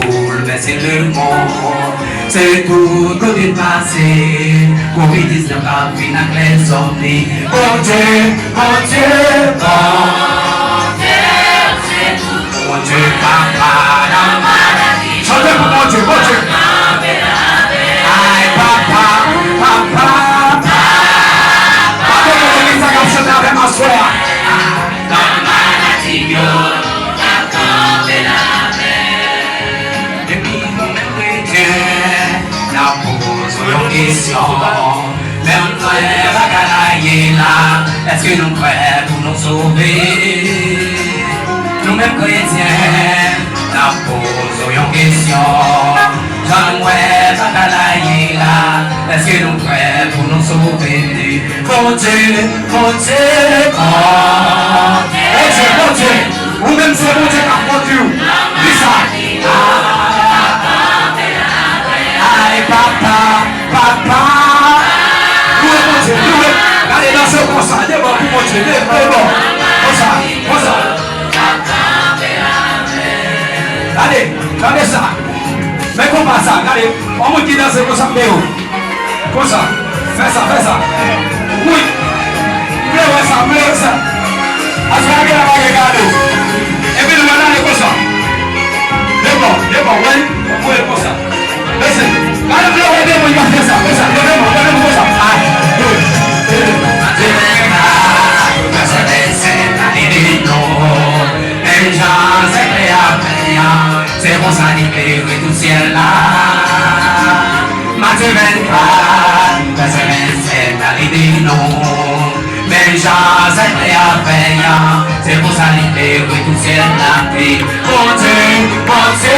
bouleverser le monde. C'est tout côté passé, Covid-19 a pris la clé zombie. Mon Dieu, mon Dieu, mon Dieu, papa, la maladie. Chantez pour mon Dieu, mon Dieu. Aïe, papa, papa, papa. Papa, vous avez chanté avec ma soeur. La maladie, yo. Même frère à Galaïe là, est-ce que nous prêts pour nous sauver? Nous-mêmes chrétiens, la posons une question. Jean-Noël à Galaïe là, est-ce que nous prêts pour nous sauver? Mon Dieu, mon Dieu, mon Dieu, vous-même c'est mon Dieu qui a conduit. Dis ça. Aïe, papa, papa. Allez, dansez comme ça, devant pour mon Dieu, devant. Comme ça, comme ça. Allez, regardez ça. Mais comment ça, regardez. On me dit danser comme ça, mais où? Comme ça. Fais ça, fais ça. Oui. Fais ça, fais ça. Assurez la vague, regardez. Et puis nous allons comme ça. Devant, devant, oui. On peut comme ça. Listen. Regardez, regardez, il va faire ça. Fais ça, devant, comme ça. C'est pour ça libérer tout ciel là. Matthieu 24, verset 27, à l'idée non. Mais Jean c'est prêt à faire. C'est pour ça libérer tout ciel là. Mon Dieu, mon Dieu.